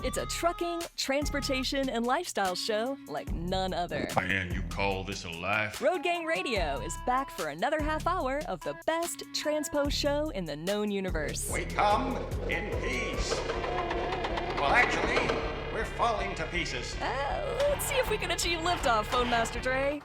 It's a trucking, transportation, and lifestyle show like none other. Man, you call this a life? Road Gang Radio is back for another half hour of the best transpo show in the known universe. We come in peace. Well, actually, we're falling to pieces. Let's see if we can achieve liftoff, Phone Master Dre.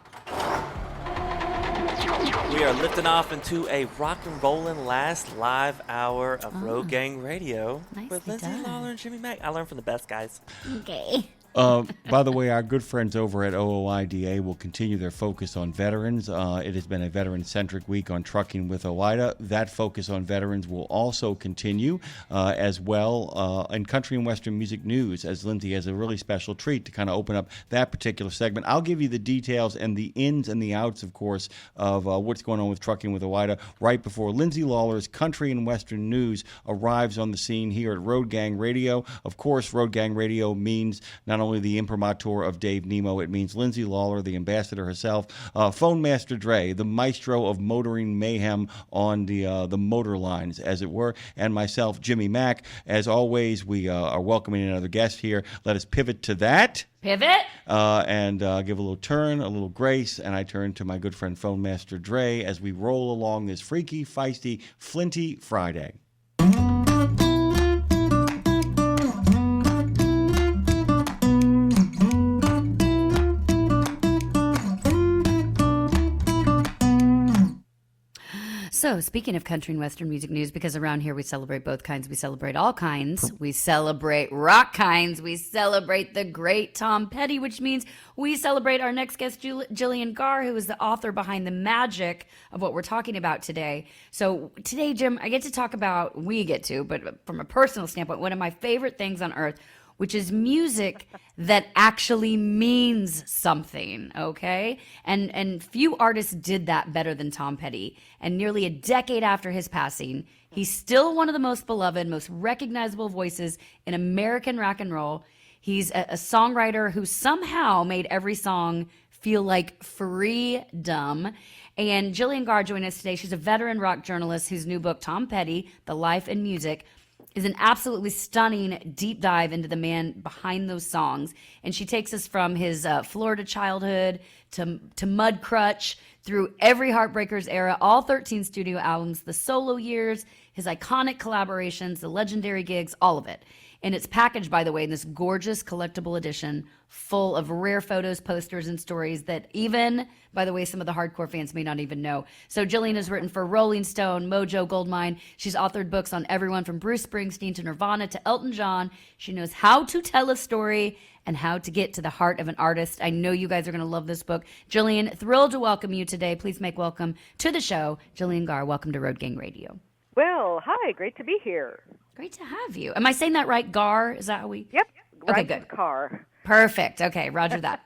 We are lifting off into a rock and rollin' last live hour of Road Gang Radio with Lindsay Lawler and Jimmy Mac. I learned from the best guys. Okay. By the way, our good friends over at OOIDA will continue their focus on veterans. It has been a veteran-centric week on Trucking with OOIDA. That focus on veterans will also continue as well in country and western music news, as Lindsay has a really special treat to kind of open up that particular segment. I'll give you the details and the ins and the outs, of course, of what's going on with Trucking with OOIDA right before Lindsay Lawler's country and western news arrives on the scene here at Road Gang Radio. Of course, Road Gang Radio means not only the imprimatur of Dave Nemo, it means Lindsay Lawler, the ambassador herself, Phone Master Dre, the maestro of motoring mayhem on the motor lines, as it were, and myself, Jimmy Mac. As always, we are welcoming another guest here. Let us pivot to that. Pivot. And give a little turn, a little grace, and I turn to my good friend Phone Master Dre as we roll along this freaky, feisty, flinty Friday. So, speaking of country and western music news, because around here we celebrate both kinds, we celebrate all kinds, we celebrate rock kinds, we celebrate the great Tom Petty, which means we celebrate our next guest, Gillian Gaar, who is the author behind the magic of what we're talking about today. So today, Jim, I get to talk about, but from a personal standpoint, one of my favorite things on earth, which is music that actually means something, okay? And few artists did that better than Tom Petty. And nearly a decade after his passing, he's still one of the most beloved, most recognizable voices in American rock and roll. He's a songwriter who somehow made every song feel like freedom. And Gillian Gaar joined us today. She's a veteran rock journalist whose new book, Tom Petty, The Life and Music, is an absolutely stunning deep dive into the man behind those songs. And she takes us from his Florida childhood to Mudcrutch, through every Heartbreakers era, all 13 studio albums, the solo years, his iconic collaborations, the legendary gigs, all of it. And it's packaged, by the way, in this gorgeous collectible edition full of rare photos, posters, and stories that even, by the way, some of the hardcore fans may not even know. So Gillian has written for Rolling Stone, Mojo, Goldmine. She's authored books on everyone from Bruce Springsteen to Nirvana to Elton John. She knows how to tell a story and how to get to the heart of an artist. I know you guys are going to love this book. Gillian, thrilled to welcome you today. Please make welcome to the show, Gillian Gaar. Welcome to Road Gang Radio. Well, hi, great to be here. Great to have you. Am I saying that right? Gar? Is that how we? Yep. Okay, good. Car. Perfect. Okay, roger that.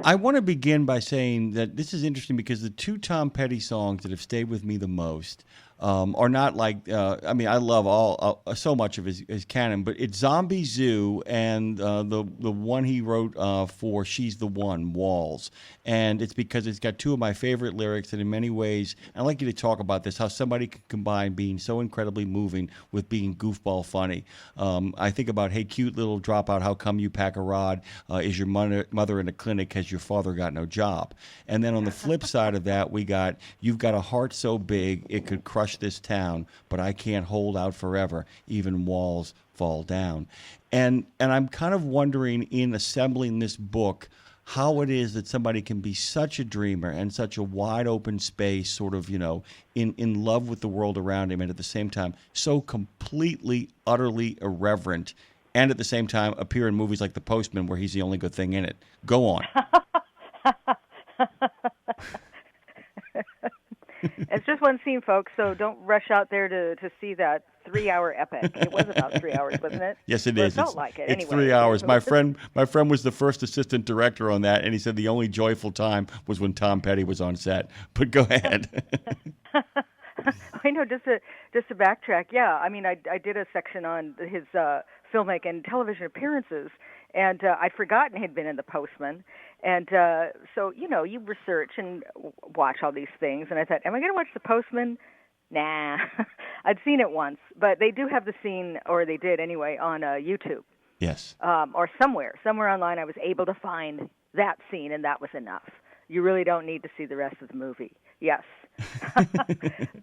I want to begin by saying that this is interesting because the two Tom Petty songs that have stayed with me the most are not like, I love so much of his canon, but it's Zombie Zoo and the one he wrote for She's the One, Walls. And it's because it's got two of my favorite lyrics, and in many ways, I'd like you to talk about this, how somebody can combine being so incredibly moving with being goofball funny. I think about, hey, cute little dropout, how come you pack a rod? Is your mother in a clinic? Has your father got no job? And then on the flip side of that, we got, you've got a heart so big it could crush this town, but I can't hold out forever. Even walls fall down. And I'm kind of wondering, in assembling this book, how it is that somebody can be such a dreamer and such a wide open space, sort of, in love with the world around him, and at the same time so completely, utterly irreverent, and at the same time appear in movies like The Postman where he's the only good thing in it. Go on. It's just one scene, folks, so don't rush out there to see that 3-hour epic. It was about 3 hours, wasn't it? Yes, it is. is. It felt like it. It's anyway. 3 hours. My friend was the first assistant director on that, and he said the only joyful time was when Tom Petty was on set. But go ahead. I know, just to backtrack, yeah. I mean, I did a section on his filmic and television appearances, and I'd forgotten he'd been in The Postman. And so, you research and watch all these things. And I thought, am I going to watch The Postman Nah. I'd seen it once, but they do have the scene, or they did anyway, on YouTube. Yes. Or somewhere online I was able to find that scene, and that was enough. You really don't need to see the rest of the movie. Yes.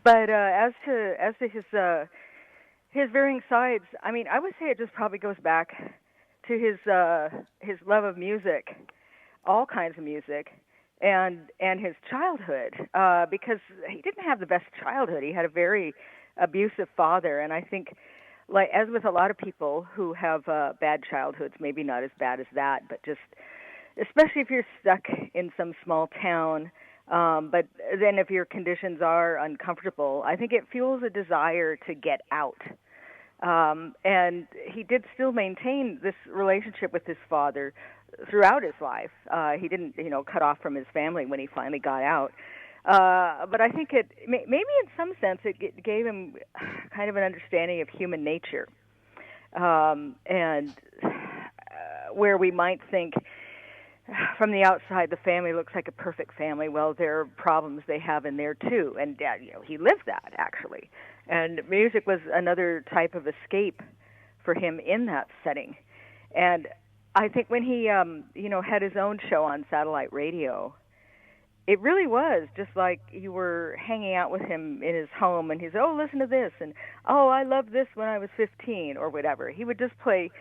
But as to his varying sides, I mean, I would say it just probably goes back to his love of music, all kinds of music, and his childhood, because he didn't have the best childhood. He had a very abusive father, and I think, like as with a lot of people who have bad childhoods, maybe not as bad as that, but just especially if you're stuck in some small town, but then if your conditions are uncomfortable, I think it fuels a desire to get out. And he did still maintain this relationship with his father throughout his life. He didn't, cut off from his family when he finally got out. But I think maybe in some sense it gave him kind of an understanding of human nature, and where we might think from the outside the family looks like a perfect family. Well, there are problems they have in there too, and he lived that actually. And music was another type of escape for him in that setting. And I think when he had his own show on satellite radio, it really was just like you were hanging out with him in his home, and he's, oh, listen to this, and oh, I loved this when I was 15 or whatever. He would just play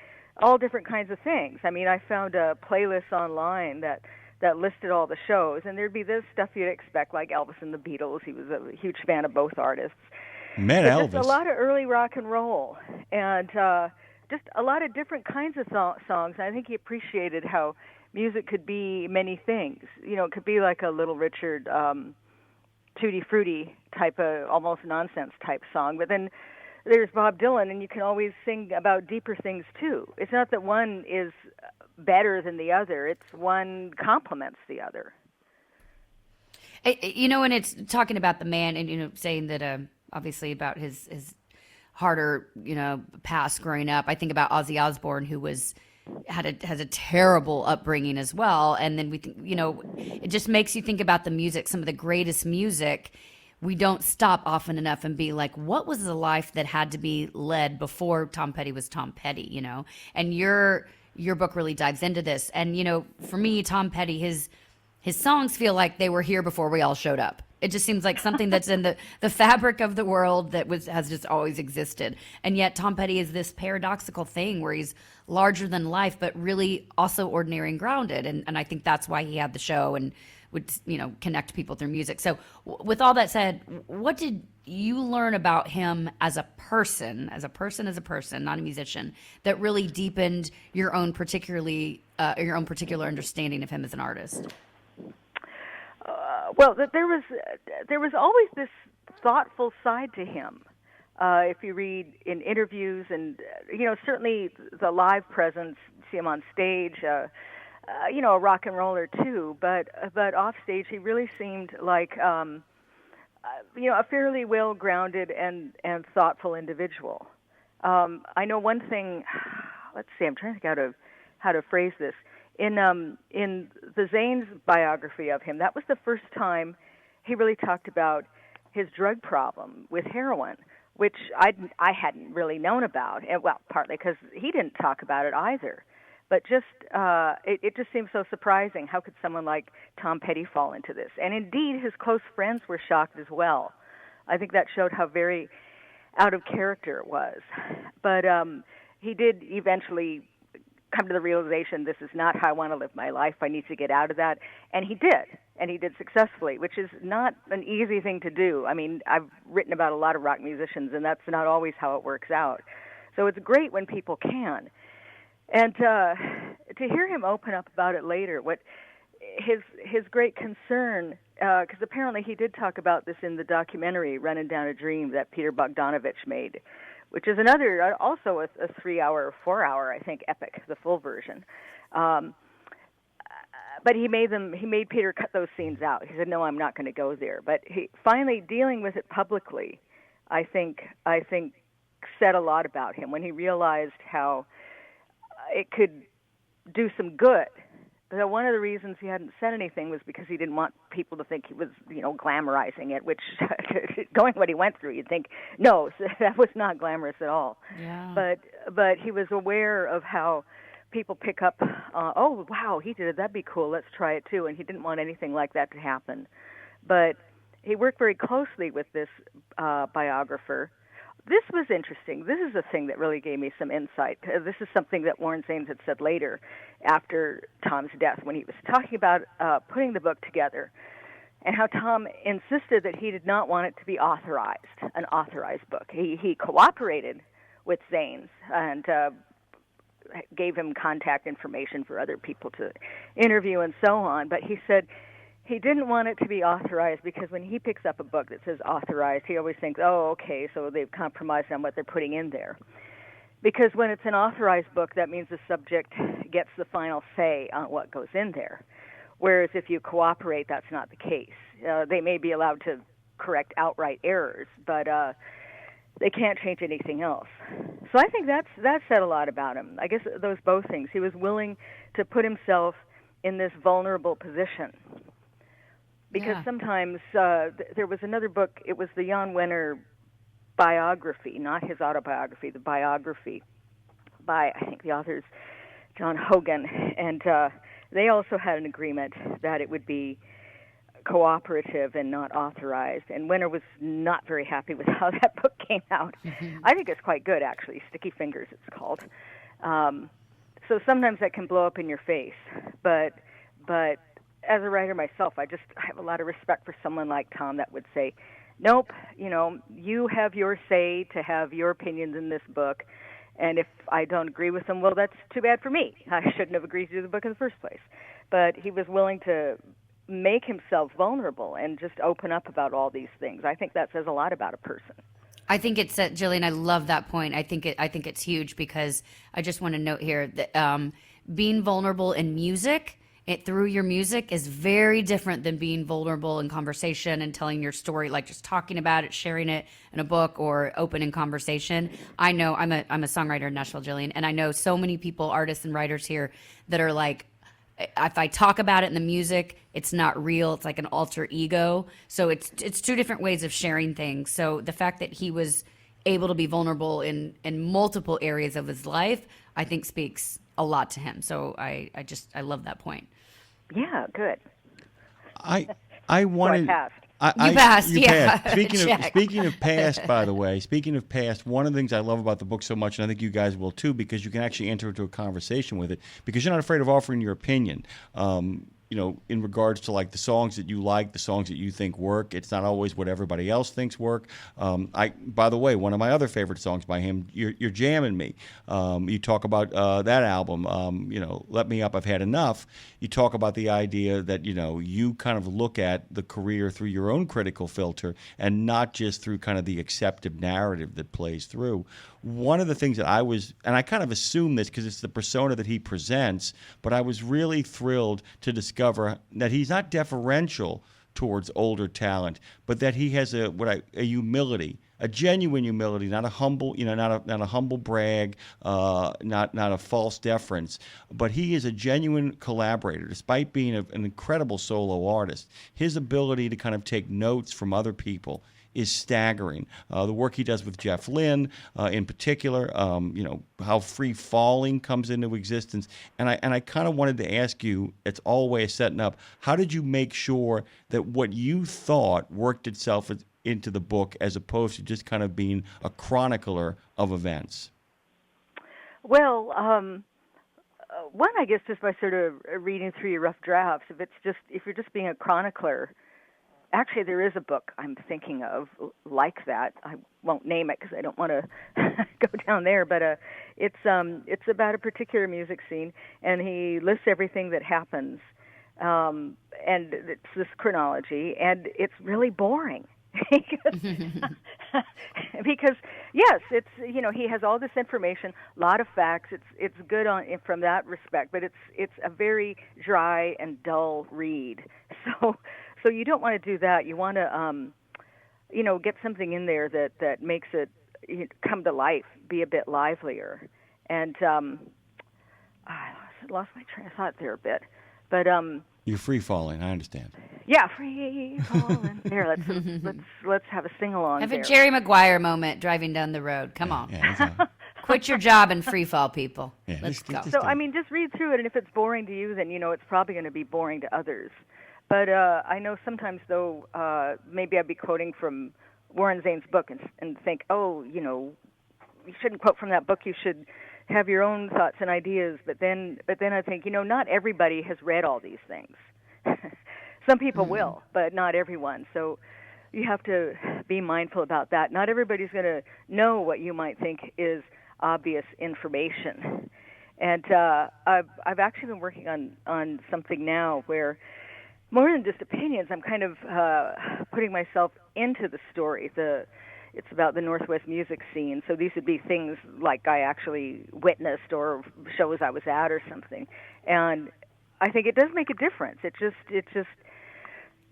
all different kinds of things. I mean, I found a playlist online that listed all the shows, and there'd be this stuff you'd expect, like Elvis and the Beatles. He was a huge fan of both artists. Man, but Elvis. Just a lot of early rock and roll, and just a lot of different kinds of songs. And I think he appreciated how music could be many things. It could be like a Little Richard, Tutti Frutti type of almost nonsense type song, but then there's Bob Dylan, and you can always sing about deeper things too. It's not that one is better than the other. It's one complements the other. And it's talking about the man, and saying that obviously about his harder past growing up. I think about Ozzy Osbourne, who has a terrible upbringing as well. And then we think, it just makes you think about the music, some of the greatest music. We don't stop often enough and be like, what was the life that had to be led before Tom Petty was Tom Petty, And your book really dives into this. And, for me, Tom Petty, his songs feel like they were here before we all showed up. It just seems like something that's in the fabric of the world that has just always existed. And yet Tom Petty is this paradoxical thing where he's larger than life, but really also ordinary and grounded. And I think that's why he had the show and would connect people through music. So with all that said, what did you learn about him as a person, not a musician, that really deepened your own particular understanding of him as an artist? Well, there was always this thoughtful side to him. If you read in interviews, and certainly the live presence, see him on stage. A rock and roller too, but off stage he really seemed like a fairly well grounded and thoughtful individual. I know one thing. Let's see. I'm trying to think how to phrase this. In the Zane's biography of him, that was the first time he really talked about his drug problem with heroin, which I hadn't really known about. And, well, partly because he didn't talk about it either. But just it just seems so surprising. How could someone like Tom Petty fall into this? And indeed, his close friends were shocked as well. I think that showed how very out of character it was. But he did eventually come to the realization, this is not how I want to live my life. I need to get out of that. And he did successfully, which is not an easy thing to do. I mean, I've written about a lot of rock musicians, and that's not always how it works out. So it's great when people can. And to hear him open up about it later, what his great concern, because apparently he did talk about this in the documentary Running Down a Dream that Peter Bogdanovich made, which is another, also a 3-hour, 4-hour, I think, epic, the full version. But he made Peter cut those scenes out. He said, no, I'm not going to go there. But he finally dealing with it publicly, I think said a lot about him when he realized how it could do some good one of the reasons he hadn't said anything was because he didn't want people to think he was, glamorizing it, which, going what he went through, you'd think, no, that was not glamorous at all. Yeah. But he was aware of how people pick up, oh, wow, he did it, that'd be cool, let's try it too, and he didn't want anything like that to happen. But he worked very closely with this biographer. This was interesting. This is a thing that really gave me some insight. This is something that Warren Zanes had said later after Tom's death when he was talking about putting the book together and how Tom insisted that he did not want it to be an authorized book. He cooperated with Zanes and gave him contact information for other people to interview and so on, but he said he didn't want it to be authorized because when he picks up a book that says authorized, he always thinks, oh, okay, so they've compromised on what they're putting in there. Because when it's an authorized book, that means the subject gets the final say on what goes in there. Whereas if you cooperate, that's not the case. They may be allowed to correct outright errors, but they can't change anything else. So I think that said a lot about him. I guess those both things. He was willing to put himself in this vulnerable position. Because sometimes there was another book, it was the Jan Wenner biography, not his autobiography, the biography by, I think the author's John Hogan, and they also had an agreement that it would be cooperative and not authorized, and Wenner was not very happy with how that book came out. I think it's quite good, actually, Sticky Fingers it's called. So sometimes that can blow up in your face, but as a writer myself, I have a lot of respect for someone like Tom that would say, nope, you have your say to have your opinions in this book, and if I don't agree with them, well, that's too bad for me. I shouldn't have agreed to do the book in the first place. But he was willing to make himself vulnerable and just open up about all these things. I think that says a lot about a person. I think it's Jillian. I love that point. I think it's huge because I just want to note here that being vulnerable in music. Through your music is very different than being vulnerable in conversation and telling your story, like just talking about it, sharing it in a book or open in conversation. I know I'm a songwriter in Nashville, Jillian, and I know so many people, artists and writers here that are like, if I talk about it in the music, it's not real. It's like an alter ego. So it's two different ways of sharing things. So the fact that he was able to be vulnerable in multiple areas of his life, I think speaks a lot to him. So I love that point. Yeah, good. I wanted. So I passed. You passed, you yeah. Passed. Speaking of past, by the way, one of the things I love about the book so much, and I think you guys will too, because you can actually enter into a conversation with it, because you're not afraid of offering your opinion. In regards to like the songs that you like, the songs that you think work. It's not always what everybody else thinks work. By the way, one of my other favorite songs by him, You're Jamming Me. You talk about that album, Let Me Up, I've Had Enough. You talk about the idea that, you kind of look at the career through your own critical filter and not just through kind of the accepted narrative that plays through. One of the things that I kind of assume this because it's the persona that he presents, but I was really thrilled to discover that he's not deferential towards older talent, but that he has a humility, a genuine humility, not a humble, not a humble brag, not a false deference, but he is a genuine collaborator. Despite being an incredible solo artist, his ability to kind of take notes from other people is staggering. The work he does with Jeff Lynne, in particular, how Free Falling comes into existence. And I kind of wanted to ask you, it's all a way of setting up, how did you make sure that what you thought worked itself into the book as opposed to just kind of being a chronicler of events? Well, one, I guess, just by sort of reading through your rough drafts, if you're just being a chronicler, actually, there is a book I'm thinking of like that. I won't name it because I don't want to go down there, but it's about a particular music scene, and he lists everything that happens, and it's this chronology, and it's really boring. because yes, it's he has all this information, a lot of facts. It's good from that respect, but it's a very dry and dull read. So you don't want to do that. You want to, get something in there that makes it come to life, be a bit livelier. And I lost my train of thought there a bit. But You're free falling. I understand. yeah, free falling. There, let's have a sing along. Have a Jerry Maguire moment driving down the road. Come on. Yeah, Quit your job and free fall, people. Yeah, Let's go. So, I mean, just read through it, and if it's boring to you, then, it's probably going to be boring to others. But I know sometimes, though, maybe I'd be quoting from Warren Zane's book and think, you shouldn't quote from that book. You should have your own thoughts and ideas. But then I think, not everybody has read all these things. Some people will, but not everyone. So you have to be mindful about that. Not everybody's going to know what you might think is obvious information. And I've actually been working on something now where, more than just opinions, I'm kind of putting myself into the story. It's about the Northwest music scene, so these would be things like I actually witnessed or shows I was at or something. And I think it does make a difference. It just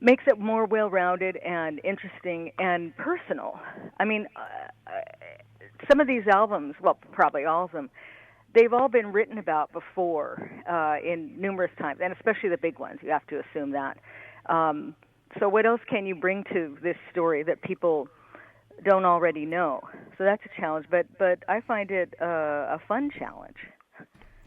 makes it more well-rounded and interesting and personal. I mean, some of these albums, well, probably all of them, they've all been written about before in numerous times, and especially the big ones. You have to assume that. So what else can you bring to this story that people don't already know? So that's a challenge, but I find it a fun challenge.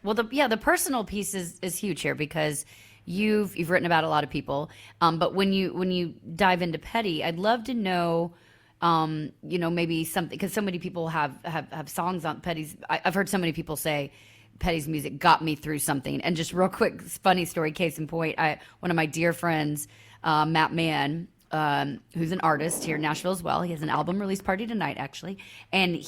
Well, the personal piece is huge here because you've written about a lot of people, but when you dive into Petty, I'd love to know. Maybe something, because so many people have songs on Petty's. I've heard so many people say Petty's music got me through something. And just real quick, funny story, case in point, one of my dear friends, Matt Mann, who's an artist here in Nashville as well. He has an album release party tonight, actually. And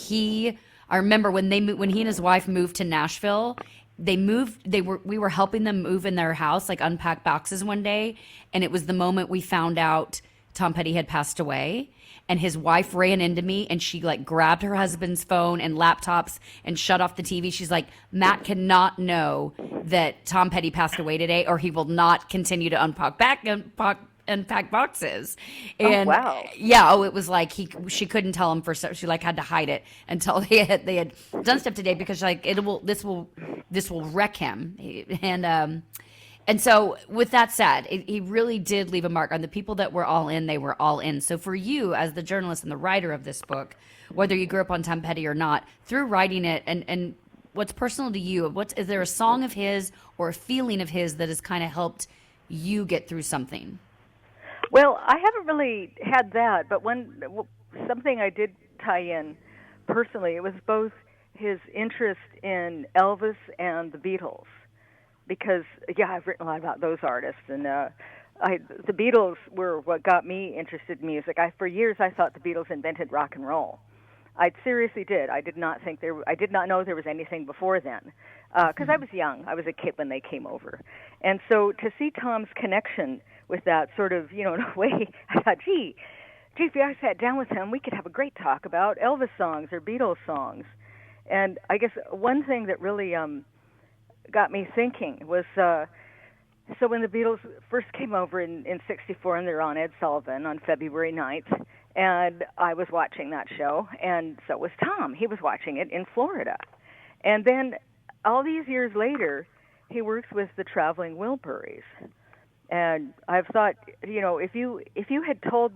I remember when he and his wife moved to Nashville, we were helping them move in their house, like unpack boxes one day. And it was the moment we found out Tom Petty had passed away. And his wife ran into me and she grabbed her husband's phone and laptops and shut off the TV. She's like, Matt cannot know that Tom Petty passed away today or he will not continue to unpack boxes. And wow. Yeah, it was like she couldn't tell him she had to hide it until they had done stuff today because this will wreck him. And so with that said, he really did leave a mark on the people that were all in. They were all in. So for you as the journalist and the writer of this book, whether you grew up on Tom Petty or not, through writing it and what's personal to you, is there a song of his or a feeling of his that has kind of helped you get through something? Well, I haven't really had that, but something I did tie in personally, it was both his interest in Elvis and the Beatles. Because, I've written a lot about those artists, and the Beatles were what got me interested in music. For years, I thought the Beatles invented rock and roll. I seriously did. I did not know there was anything before then, because I was young. I was a kid when they came over, and so to see Tom's connection with that sort of, in a way, I thought, gee, if I sat down with him, we could have a great talk about Elvis songs or Beatles songs. And I guess one thing that really got me thinking was so when the Beatles first came over in 64 and they're on Ed Sullivan on February 9th, and I was watching that show, and so was Tom. He was watching it in Florida. And then all these years later, he works with the Traveling Wilburys. And I've thought, if you had told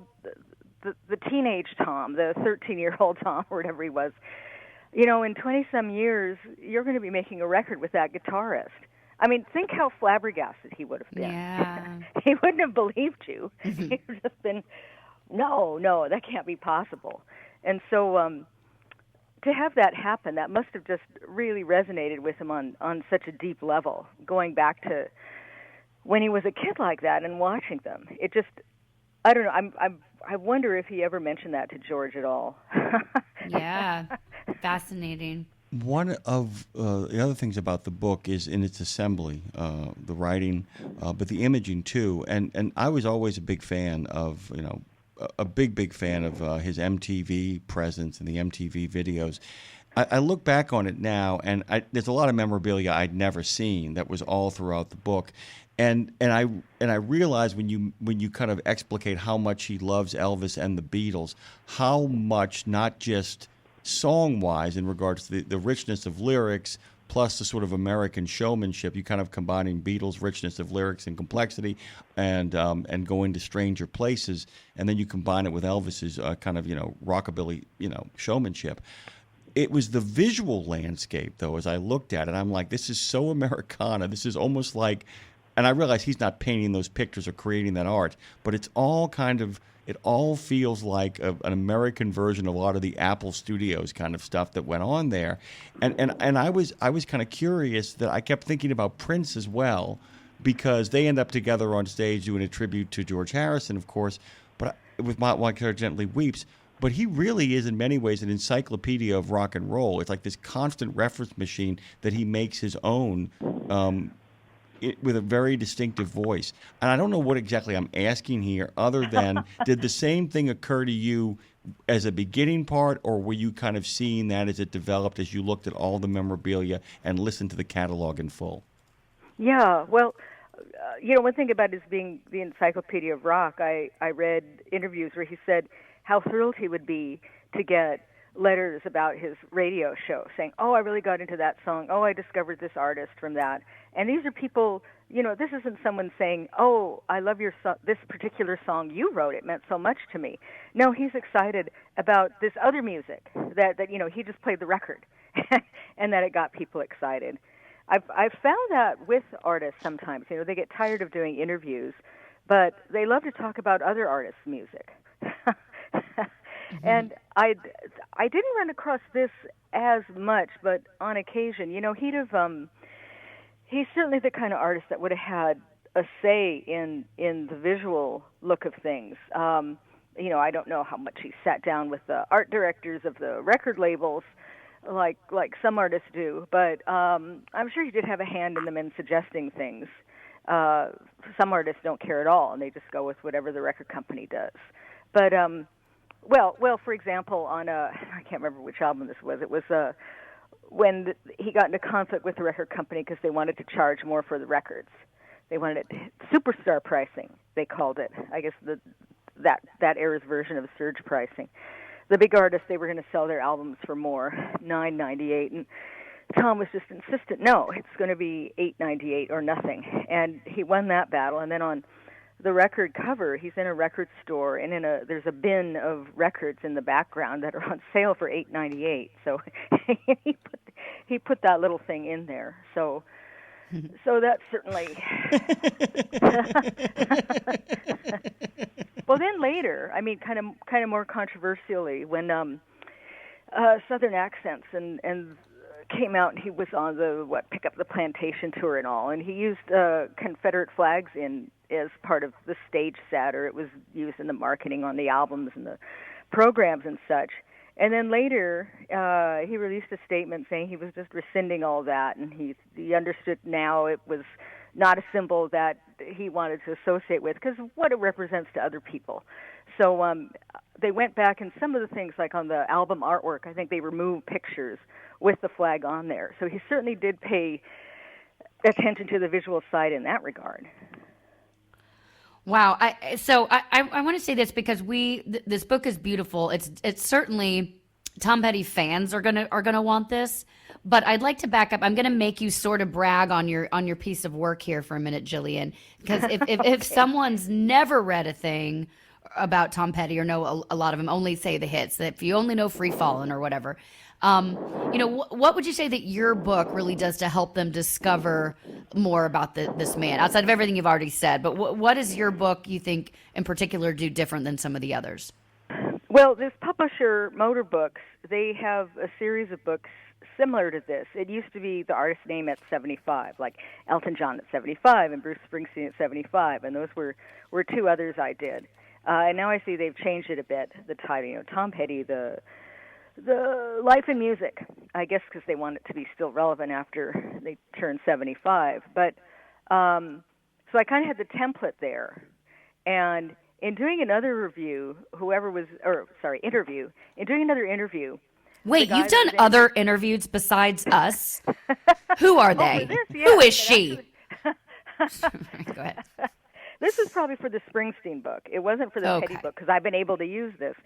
the teenage Tom, the 13-year-old Tom or whatever he was, in 20-some years, you're going to be making a record with that guitarist. I mean, think how flabbergasted he would have been. Yeah. He wouldn't have believed you. He would have just been, no, that can't be possible. And so to have that happen, that must have just really resonated with him on such a deep level, going back to when he was a kid like that and watching them. It just, I don't know, I wonder if he ever mentioned that to George at all. Yeah, fascinating. One of the other things about the book is in its assembly, the writing, but the imaging too. And I was always a big fan of, a big fan of his MTV presence and the MTV videos. I look back on it now, and there's a lot of memorabilia I'd never seen that was all throughout the book. And I realize when you kind of explicate how much he loves Elvis and the Beatles, how much, not just song-wise in regards to the richness of lyrics, plus the sort of American showmanship. You kind of combining Beatles' richness of lyrics and complexity, and go into stranger places, and then you combine it with Elvis's kind of rockabilly showmanship. It was the visual landscape, though, as I looked at it, I'm like, this is so Americana. This is almost like, and I realize he's not painting those pictures or creating that art, but it's all kind of, it all feels like an American version of a lot of the Apple Studios kind of stuff that went on there. And I was kind of curious that I kept thinking about Prince as well, because they end up together on stage doing a tribute to George Harrison, of course, but with My Guitar Gently Weeps. But he really is, in many ways, an encyclopedia of rock and roll. It's like this constant reference machine that he makes his own with a very distinctive voice. And I don't know what exactly I'm asking here, other than did the same thing occur to you as a beginning part, or were you kind of seeing that as it developed as you looked at all the memorabilia and listened to the catalog in full? Yeah, well, one thing about his being the encyclopedia of rock, I read interviews where he said how thrilled he would be to get letters about his radio show saying, oh, I really got into that song. Oh, I discovered this artist from that. And these are people, this isn't someone saying, oh, I love this particular song you wrote. It meant so much to me. No, he's excited about this other music that he just played the record and that it got people excited. I've found that with artists sometimes, they get tired of doing interviews, but they love to talk about other artists' music. And I didn't run across this as much, but on occasion, he's certainly the kind of artist that would have had a say in the visual look of things. I don't know how much he sat down with the art directors of the record labels, like some artists do, but I'm sure he did have a hand in them in suggesting things. Some artists don't care at all, and they just go with whatever the record company does. But well, for example, on I can't remember which album this was. It was when he got into conflict with the record company because they wanted to charge more for the records. They wanted it superstar pricing, they called it. I guess that era's version of surge pricing. The big artists, they were going to sell their albums for more, $9.98, and Tom was just insistent, no, it's going to be $8.98 or nothing. And he won that battle, and then on the record cover, he's in a record store, and there's a bin of records in the background that are on sale for $8.98. So he put that little thing in there. So that's certainly. Well, then later, I mean, kind of more controversially, when Southern Accents and came out, and he was on the Pick Up the Plantation tour and all, and he used Confederate flags as part of the stage set, or it was used in the marketing on the albums and the programs and such. And then later, he released a statement saying he was just rescinding all that, and he understood now it was not a symbol that he wanted to associate with because of what it represents to other people. So they went back, and some of the things, like on the album artwork, I think they removed pictures with the flag on there. So he certainly did pay attention to the visual side in that regard. Wow. I want to say this because this book is beautiful. It's certainly Tom Petty fans are gonna want this, but I'd like to back up. I'm gonna make you sort of brag on your piece of work here for a minute, Gillian, because if someone's never read a thing about Tom Petty or know a lot of them, only say the hits. That if you only know Free Fallin' or whatever, what would you say that your book really does to help them discover more about this man, outside of everything you've already said? But what does your book, you think, in particular, do different than some of the others? Well, this publisher, Motor Books, they have a series of books similar to this. It used to be the artist name at 75, like Elton John at 75 and Bruce Springsteen at 75, and those were two others I did. And now I see they've changed it a bit, the title, Tom Petty, the life and music, I guess because they want it to be still relevant after they turn 75. But so I kind of had the template there. And in doing another interview, in doing another interview. Wait, you've done other interviews besides us? Who are they? Who is she? Go ahead. This is probably for the Springsteen book. It wasn't for the Petty book because I've been able to use this.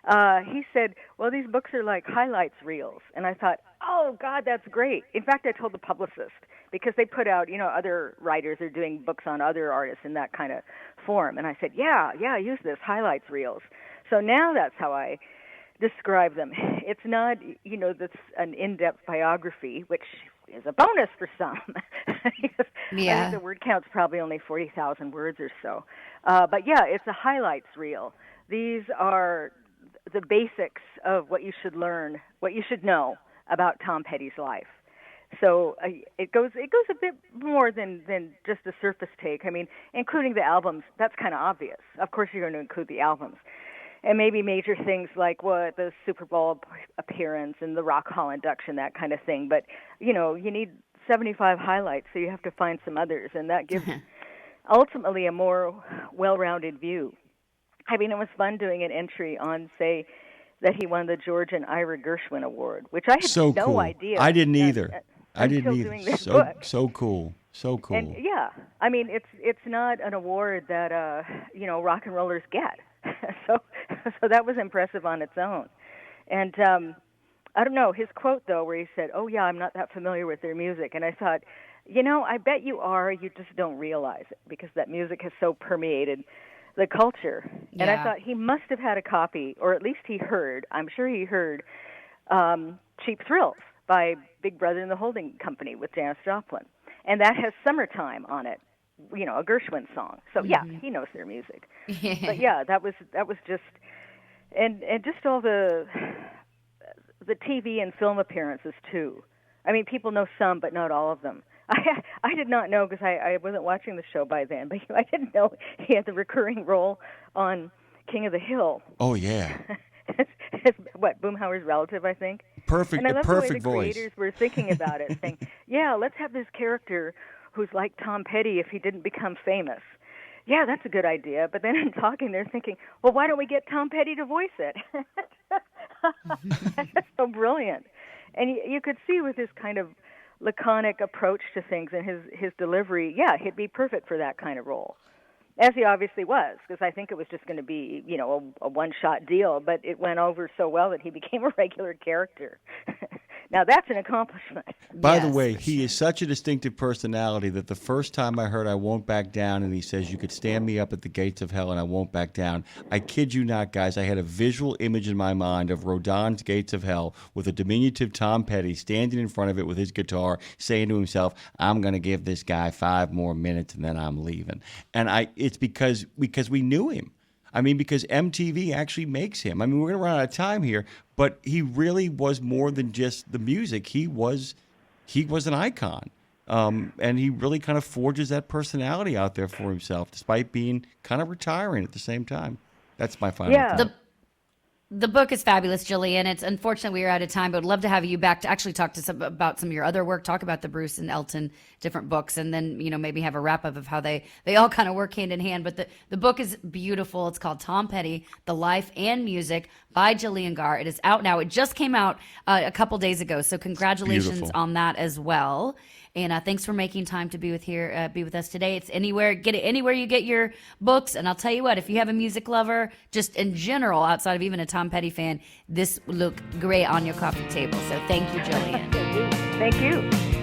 He said, well, these books are like highlights reels. And I thought, oh, God, that's great. In fact, I told the publicist, because they put out, other writers are doing books on other artists in that kind of form. And I said, yeah, use this, highlights reels. So now that's how I describe them. It's not, that's an in-depth biography, which is a bonus for some. Yeah. I think the word count's probably only 40,000 words or so. But yeah, it's a highlights reel. These are the basics of what you should learn, what you should know about Tom Petty's life. So it goes a bit more than just a surface take. I mean, including the albums, that's kind of obvious. Of course you're going to include the albums. And maybe major things like the Super Bowl appearance and the Rock Hall induction, that kind of thing. But, you need 75 highlights, so you have to find some others. And that gives ultimately a more well-rounded view. I mean, it was fun doing an entry on, say, that he won the George and Ira Gershwin Award, which I had no cool. idea. I didn't either. Doing this book. So cool. So cool. And yeah, I mean, it's not an award that rock and rollers get. so that was impressive on its own. And I don't know, his quote though, where he said, "Oh yeah, I'm not that familiar with their music," and I thought, I bet you are. You just don't realize it, because that music has so permeated the culture. Yeah. And I thought he must have had a copy, or at least I'm sure he heard Cheap Thrills by Big Brother and the Holding Company with Janis Joplin. And that has Summertime on it, a Gershwin song. So yeah, he knows their music. But yeah, that was just, and just all the TV and film appearances too. I mean, people know some, but not all of them. I did not know, because I wasn't watching the show by then, but I didn't know he had the recurring role on King of the Hill. Oh, yeah. Boomhauer's relative, I think. Perfect, and I love perfect the way the voice. creators were thinking about it, saying, yeah, let's have this character who's like Tom Petty if he didn't become famous. Yeah, that's a good idea. But then in talking, they're thinking, well, why don't we get Tom Petty to voice it? That's so brilliant. And you could see with his kind of laconic approach to things and his delivery, yeah, he'd be perfect for that kind of role. As he obviously was, because I think it was just going to be, a one-shot deal, but it went over so well that he became a regular character. Now, that's an accomplishment. By the way, he is such a distinctive personality that the first time I heard "I Won't Back Down" and he says, "You could stand me up at the gates of hell and I won't back down," I kid you not, guys, I had a visual image in my mind of Rodin's Gates of Hell with a diminutive Tom Petty standing in front of it with his guitar, saying to himself, "I'm going to give this guy 5 more minutes and then I'm leaving." And it's because we knew him. I mean, because MTV actually makes him. I mean, we're going to run out of time here, but he really was more than just the music. He was an icon, and he really kind of forges that personality out there for himself, despite being kind of retiring at the same time. That's my final thought. The book is fabulous, Gillian. It's unfortunate we are out of time, but I'd love to have you back to actually talk to about some of your other work, talk about the Bruce and Elton different books, and then maybe have a wrap up of how they all kind of work hand in hand. But the book is beautiful. It's called Tom Petty: The Life and Music by Gillian Gaar. It is out now. It just came out a couple days ago, so congratulations on that as well. And thanks for making time to be with us today. It's get it anywhere you get your books. And I'll tell you what, if you have a music lover, just in general, outside of even a Tom Petty fan, this will look great on your coffee table. So thank you, Gillian. Thank you.